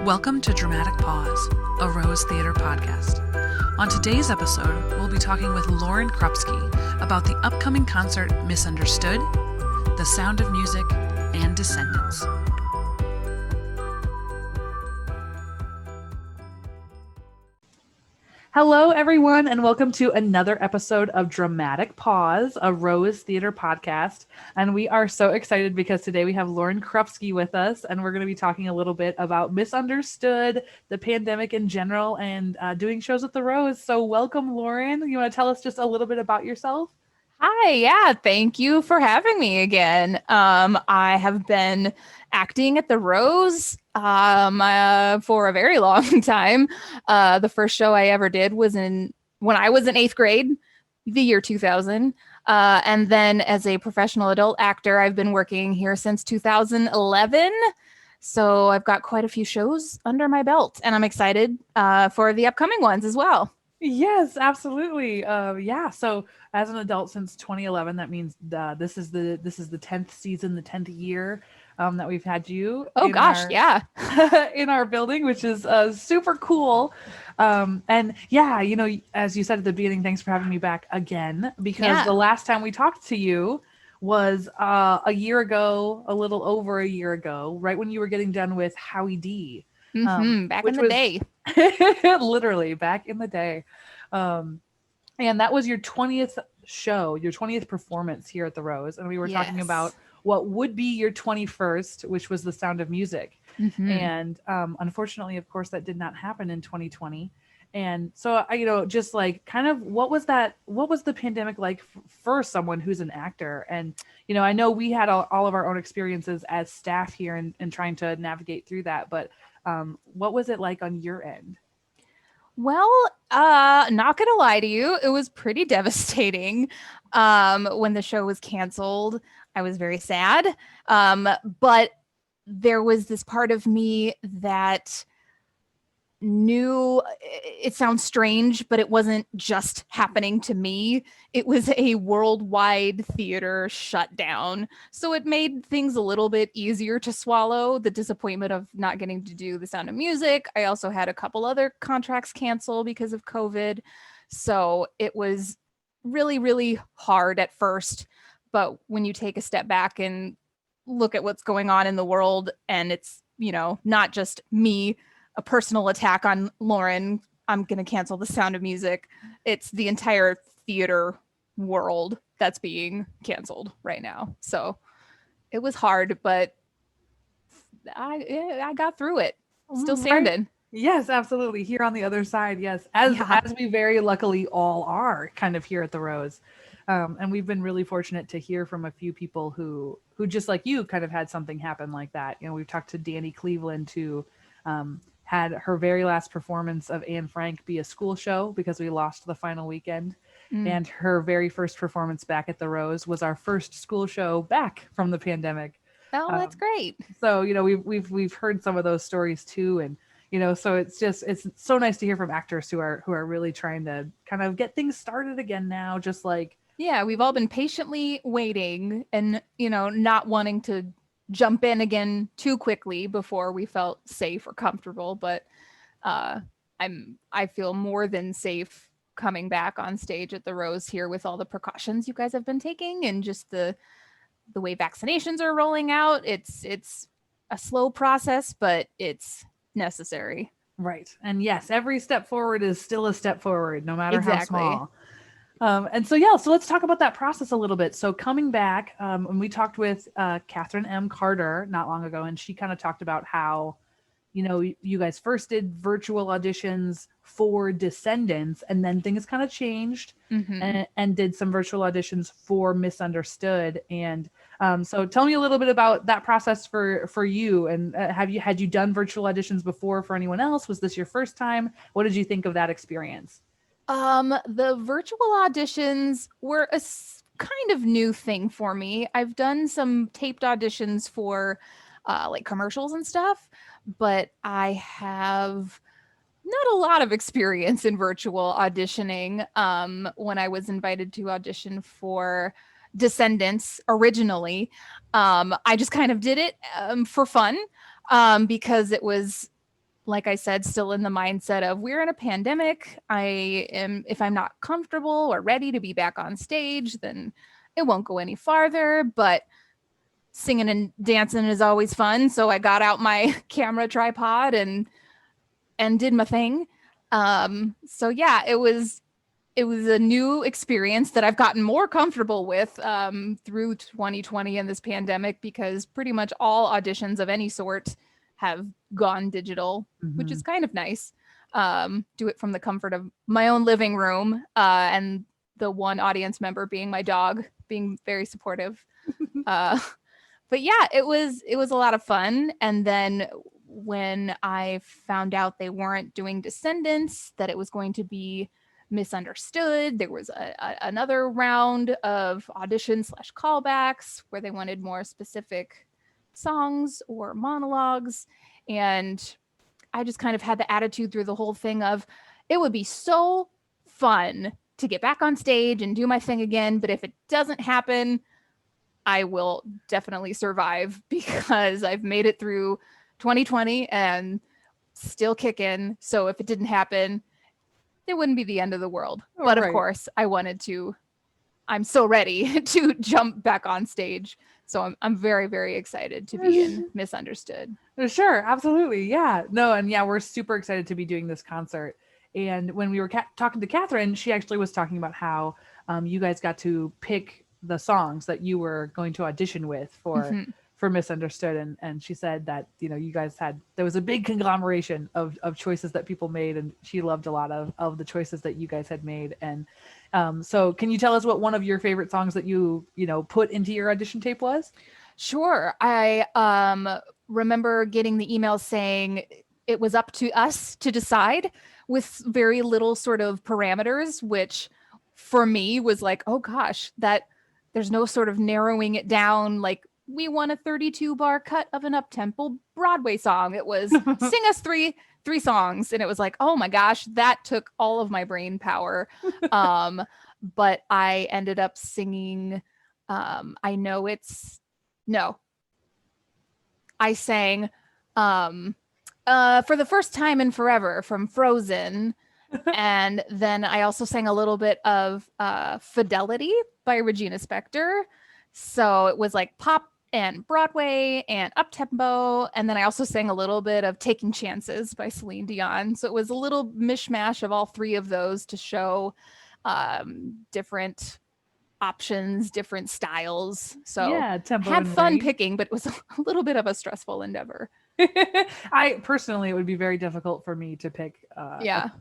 Welcome to Dramatic Pause, a Rose Theater podcast. On today's episode, we'll be talking with Lauren Krupski about the upcoming concert Misunderstood, The Sound of Music, and Descendants. Hello, everyone, and welcome to another episode of Dramatic Pause, a Rose Theater podcast. And we are so excited because today we have Lauren Krupski with us, and we're going to be talking a little bit about Misunderstood, the pandemic in general, and doing shows at the Rose. So welcome, Lauren. You want to tell us just a little bit about yourself? Hi, yeah, thank you for having me again. I have been acting at the Rose for a very long time. The first show I ever did was when I was in 8th grade, the year 2000. And then as a professional adult actor, I've been working here since 2011. So I've got quite a few shows under my belt, and I'm excited for the upcoming ones as well. Yes, absolutely. Yeah. So as an adult since 2011, that means this is the 10th season, the 10th year that we've had you. Oh gosh, yeah. In our building, which is super cool. And yeah, you know, as you said at the beginning, thanks for having me back again, because the last time we talked to you was a year ago, a little over a year ago, right when you were getting done with Howie D. Back in the day. Literally back in the day. And that was your 20th show, your 20th performance here at the Rose. And we were talking about what would be your 21st, which was The Sound of Music. And unfortunately, of course, that did not happen in 2020. And so, just like kind of what was the pandemic like for someone who's an actor? And, I know we had all of our own experiences as staff here and trying to navigate through that. But what was it like on your end? Well, not gonna lie to you, it was pretty devastating. When the show was canceled, I was very sad. But there was this part of me that knew, it sounds strange, but it wasn't just happening to me. It was a worldwide theater shutdown. So it made things a little bit easier to swallow, the disappointment of not getting to do The Sound of Music. I also had a couple other contracts cancel because of COVID. So it was really, really hard at first. But when you take a step back and look at what's going on in the world, and it's, not just me, a personal attack on Lauren, I'm going to cancel The Sound of Music. It's the entire theater world that's being canceled right now. So it was hard, but I got through it. Still standing. Right. Yes, absolutely. Here on the other side. Yes. As we very luckily all are kind of here at the Rose. And we've been really fortunate to hear from a few people who just like you kind of had something happen like that. We've talked to Danny Cleveland, who had her very last performance of Anne Frank be a school show because we lost the final weekend. And her very first performance back at the Rose was our first school show back from the pandemic. Oh, that's great. So, we've heard some of those stories too. And, so it's so nice to hear from actors who are really trying to kind of get things started again now, just like. Yeah, we've all been patiently waiting and, not wanting to jump in again too quickly before we felt safe or comfortable. But I feel more than safe coming back on stage at the Rose here with all the precautions you guys have been taking and just the way vaccinations are rolling out. It's a slow process, but it's necessary. Right. And yes, every step forward is still a step forward, no matter how small. And so let's talk about that process a little bit. So coming back, and we talked with Catherine M. Carter not long ago, and she kind of talked about how, you guys first did virtual auditions for Descendants, and then things kind of changed and did some virtual auditions for Misunderstood. And so tell me a little bit about that process for you. And had you done virtual auditions before for anyone else? Was this your first time? What did you think of that experience? The virtual auditions were a kind of new thing for me. I've done some taped auditions for like commercials and stuff, but I have not a lot of experience in virtual auditioning. When I was invited to audition for Descendants originally, I just kind of did it for fun because it was like I said, still in the mindset of we're in a pandemic. If I'm not comfortable or ready to be back on stage, then it won't go any farther. But singing and dancing is always fun. So I got out my camera tripod and did my thing. So yeah, it was a new experience that I've gotten more comfortable with through 2020 and this pandemic, because pretty much all auditions of any sort have gone digital, which is kind of nice. Do it from the comfort of my own living room, and the one audience member being my dog, being very supportive. But yeah, it was a lot of fun. And then when I found out they weren't doing Descendants, that it was going to be Misunderstood, there was another round of auditions / callbacks where they wanted more specific songs or monologues. And I just kind of had the attitude through the whole thing of, it would be so fun to get back on stage and do my thing again. But if it doesn't happen, I will definitely survive, because I've made it through 2020 and still kicking. So if it didn't happen, it wouldn't be the end of the world. But of course, I'm so ready to jump back on stage. So I'm very, very excited to be in Misunderstood. Sure, absolutely. Yeah. No, and yeah, we're super excited to be doing this concert. And when we were talking to Catherine, she actually was talking about how you guys got to pick the songs that you were going to audition with for Misunderstood. And she said that, you guys there was a big conglomeration of choices that people made, and she loved a lot of the choices that you guys had made. And so can you tell us what one of your favorite songs that you put into your audition tape was? Sure. I remember getting the email saying it was up to us to decide, with very little sort of parameters, which for me was like, oh gosh, that there's no sort of narrowing it down. Like, we want a 32 bar cut of an up-tempo Broadway song. It was sing us three songs. And it was like, oh my gosh, that took all of my brain power. But I ended up singing, I sang For the First Time in Forever from Frozen. And then I also sang a little bit of Fidelity by Regina Spektor. So it was like pop and Broadway and up-tempo. And then I also sang a little bit of Taking Chances by Celine Dion. So it was a little mishmash of all three of those to show different options, different styles. So yeah, tempo had fun range. picking, but it was a little bit of a stressful endeavor. I personally, it would be very difficult for me to pick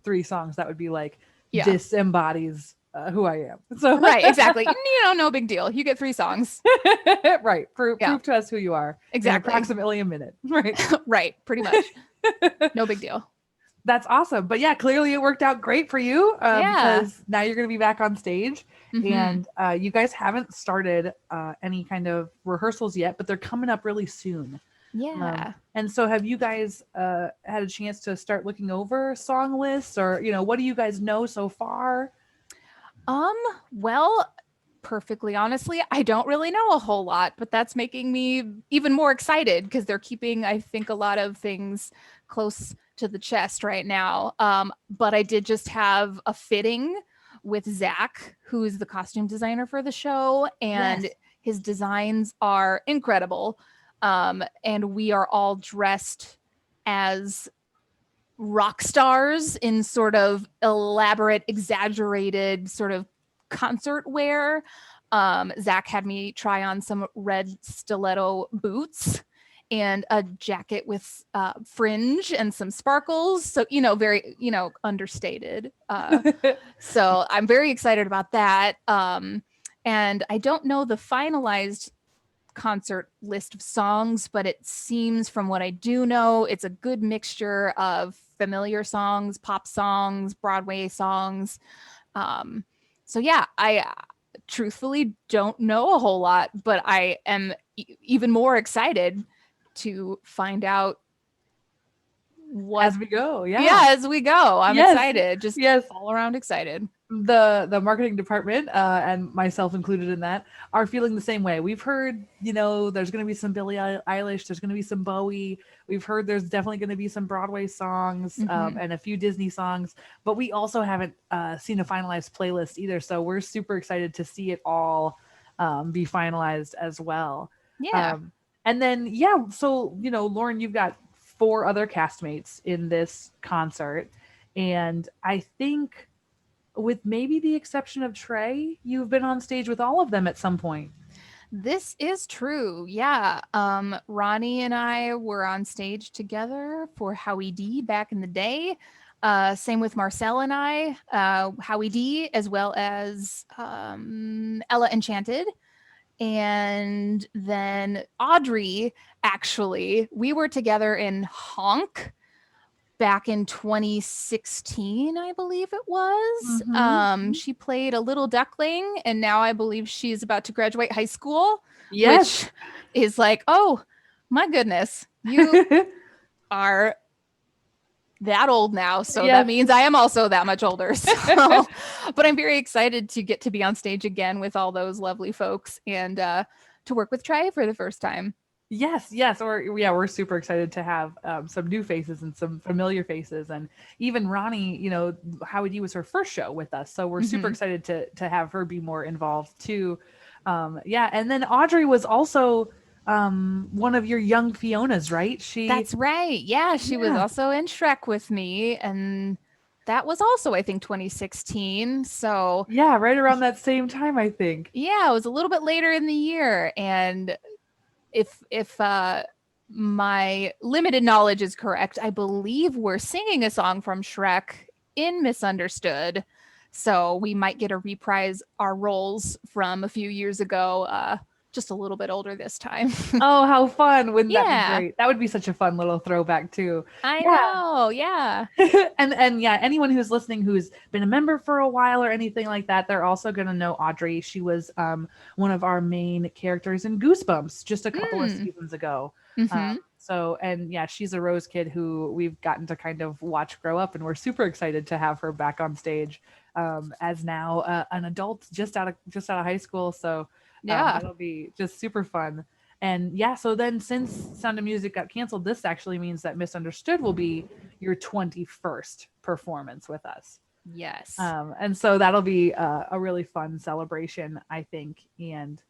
three songs that would be like, this embodies who I am. So right, exactly. No big deal. You get 3 songs. Right. Prove to us who you are. Exactly. In approximately a minute. Right. Right. Pretty much. No big deal. That's awesome. But yeah, clearly it worked out great for you, because now you're going to be back on stage. And you guys haven't started any kind of rehearsals yet, but they're coming up really soon. Yeah. And so have you guys had a chance to start looking over song lists, or, what do you guys know so far? Well, perfectly honestly, I don't really know a whole lot, but that's making me even more excited, because they're keeping, I think, a lot of things close to the chest right now. But I did just have a fitting with Zach, who is the costume designer for the show, and his designs are incredible. And we are all dressed as rock stars in sort of elaborate, exaggerated sort of concert wear. Zach had me try on some red stiletto boots and a jacket with fringe and some sparkles. So, very, understated. So I'm very excited about that. And I don't know the finalized concert list of songs, but it seems, from what I do know, it's a good mixture of familiar songs, pop songs, Broadway songs. So yeah, I truthfully don't know a whole lot, but I am even more excited to find out as we go. As we go. I'm excited. Just all around excited. the marketing department, and myself included in that, are feeling the same way. We've heard, there's going to be some Billie Eilish, there's going to be some Bowie. We've heard there's definitely going to be some Broadway songs, and a few Disney songs, but we also haven't seen a finalized playlist either. So we're super excited to see it all be finalized as well. Yeah. And then, so, Lauren, you've got 4 other castmates in this concert. And I think, with maybe the exception of Trey, you've been on stage with all of them at some point. This is true. Yeah. Ronnie and I were on stage together for Howie D back in the day. Same with Marcel and I, Howie D, as well as Ella Enchanted. And then Audrey, actually, we were together in Honk back in 2016, I believe it was. She played a little duckling, and now I believe she's about to graduate high school. Yes. Which is like, oh my goodness, you are that old now. So that means I am also that much older. So, but I'm very excited to get to be on stage again with all those lovely folks and to work with Trey for the first time. Yes. We're super excited to have some new faces and some familiar faces, and even Ronnie. Howie D was her first show with us, so we're super excited to have her be more involved too. And then Audrey was also one of your young Fionas, right? That's right. Yeah, she was also in Shrek with me, and that was also, I think, 2016. So yeah, right around that same time, I think. Yeah, it was a little bit later in the year, and if my limited knowledge is correct, I believe we're singing a song from Shrek in Misunderstood. So we might get to reprise our roles from a few years ago, just a little bit older this time. Oh, how fun. Wouldn't that be great? That would be such a fun little throwback too. I know. Yeah. and anyone who's listening who's been a member for a while or anything like that, they're also going to know Audrey. She was one of our main characters in Goosebumps just a couple of seasons ago. She's a Rose kid who we've gotten to kind of watch grow up, and we're super excited to have her back on stage as now an adult just out of high school. So that'll be just super fun. And so then since Sound of Music got canceled, this actually means that Misunderstood will be your 21st performance with us. Yes. And so that'll be a really fun celebration, I think. And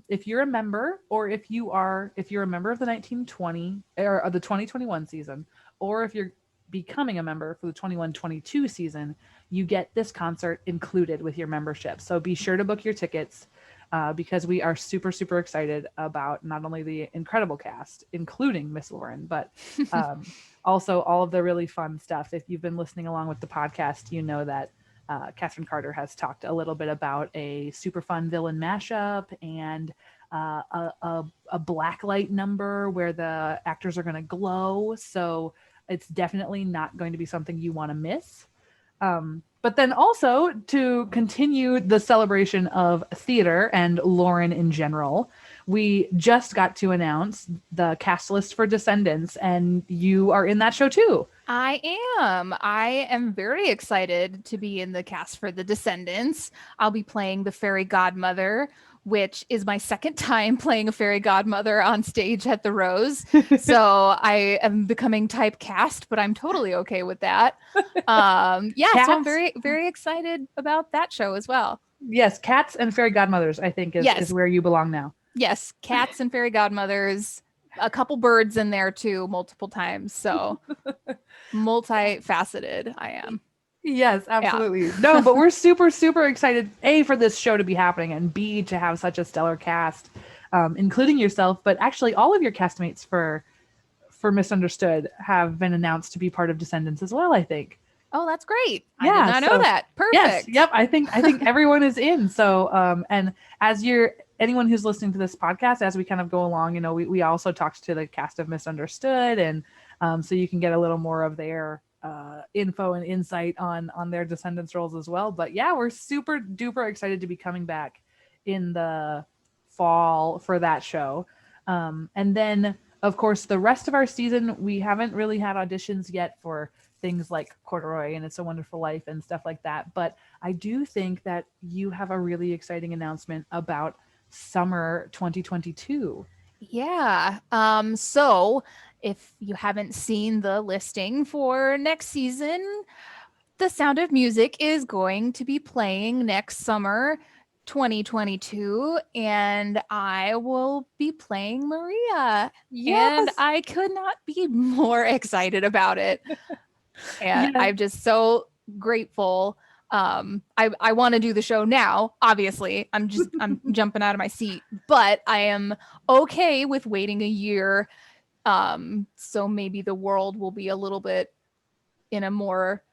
if you're a member, or if you're a member of the 1920 or the 2021 season, or if you're becoming a member for the 21-22 season, you get this concert included with your membership. So be sure to book your tickets. Because we are super, super excited about not only the incredible cast, including Miss Lauren, but also all of the really fun stuff. If you've been listening along with the podcast, you know that Catherine Carter has talked a little bit about a super fun villain mashup and a blacklight number where the actors are going to glow. So it's definitely not going to be something you want to miss. But then also to continue the celebration of theater and Lauren in general, we just got to announce the cast list for Descendants, and you are in that show too. I am very excited to be in the cast for The Descendants. I'll be playing the fairy godmother, which is my second time playing a fairy godmother on stage at the Rose. So I am becoming typecast, but I'm totally okay with that. So I'm very, very excited about that show as well. Yes, cats and fairy godmothers, I think, is where you belong now. Yes, cats and fairy godmothers, a couple birds in there too, multiple times. So multifaceted I am. Yes, absolutely. Yeah. No, but we're super, super excited, A, for this show to be happening, and B, to have such a stellar cast, including yourself. But actually, all of your castmates for Misunderstood have been announced to be part of Descendants as well, I think. Oh, that's great. Yeah, I did not know that. Perfect. Yes, yep. I think everyone is in. So, and as anyone who's listening to this podcast, as we kind of go along, we also talked to the cast of Misunderstood, and so you can get a little more of their info and insight on their Descendants roles as well. But yeah, we're super duper excited to be coming back in the fall for that show. And then of course the rest of our season, we haven't really had auditions yet for things like Corduroy and It's a Wonderful Life and stuff like that. But I do think that you have a really exciting announcement about summer 2022. Yeah. So if you haven't seen the listing for next season, The Sound of Music is going to be playing next summer 2022, and I will be playing Maria. And Yes. I could not be more excited about it. And Yes. I'm just so grateful. I want to do the show now. Obviously, I'm jumping out of my seat, but I am okay with waiting a year. So maybe the world will be a little bit in a more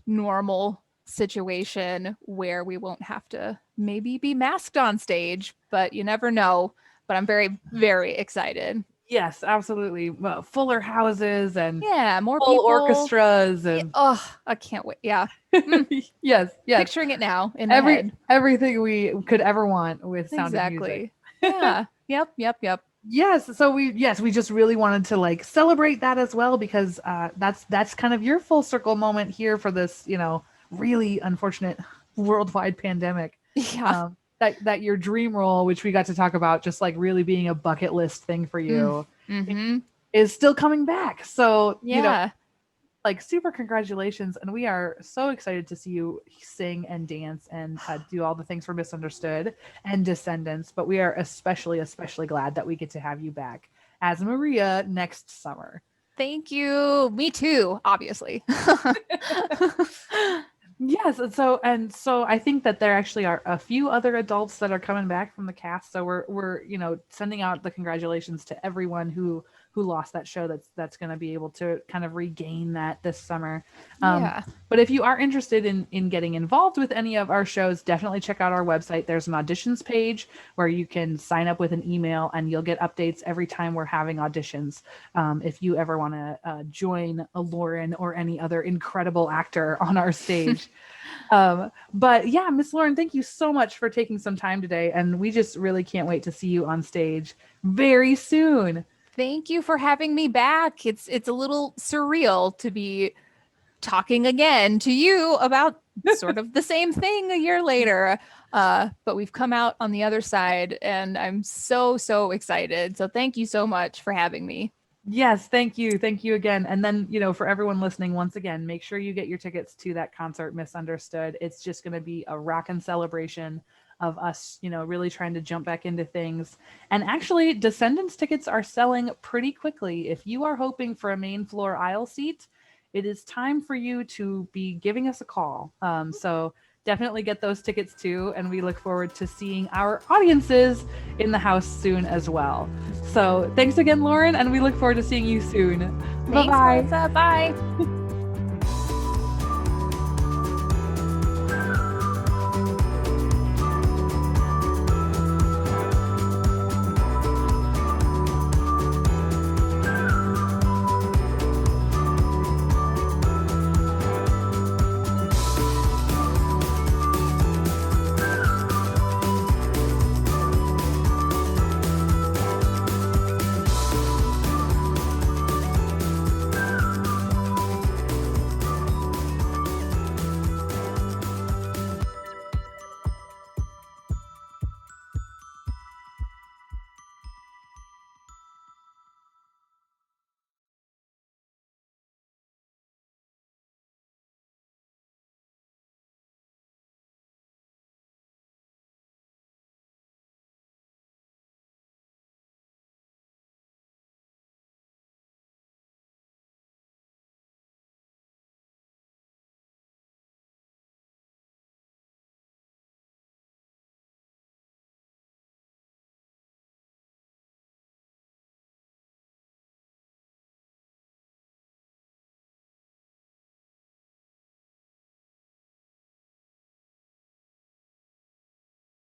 normal situation where we won't have to maybe be masked on stage, but you never know. But I'm very, very excited. Yes, absolutely. Well, fuller houses and Yeah, more full people. orchestras Yeah, and oh, I can't wait. Yeah. Mm, yes, yes. picturing it now in my head. Everything we could ever want with Sound of Music. Exactly. Yeah. Yep. Yes, so we just really wanted to like celebrate that as well because that's kind of your full circle moment here for this, really unfortunate worldwide pandemic. Yeah. That your dream role, which we got to talk about, just like really being a bucket list thing for you, Mm-hmm. is still coming back. So, Yeah. like super congratulations, and we are so excited to see you sing and dance and do all the things for Misunderstood and Descendants, but we are especially glad that we get to have you back as Maria next summer. Thank you. Me too, obviously. Yes, and so I think that there actually are a few other adults that are coming back from the cast. So we're sending out the congratulations to everyone who lost that show. That's going to be able to kind of regain that this summer. Yeah. But if you are interested in getting involved with any of our shows, definitely check out our website. There's an auditions page where you can sign up with an email, and you'll get updates every time we're having auditions. If you ever want to join a Lauren or any other incredible actor on our stage. But yeah, Miss Lauren, thank you so much for taking some time today, and we just really can't wait to see you on stage very soon. Thank you for having me back. It's a little surreal to be talking again to you about sort of the same thing a year later. But we've come out on the other side, and I'm so excited. So thank you so much for having me. Yes, thank you. Thank you again. And then, for everyone listening, once again, make sure you get your tickets to that concert, Misunderstood. It's just going to be a rockin' celebration of us, really trying to jump back into things. And actually, Descendants tickets are selling pretty quickly. If you are hoping for a main floor aisle seat, it is time for you to be giving us a call. So definitely get those tickets too. And we look forward to seeing our audiences in the house soon as well. So thanks again, Lauren. And we look forward to seeing you soon. Thanks, Bye-bye. Melissa. Bye.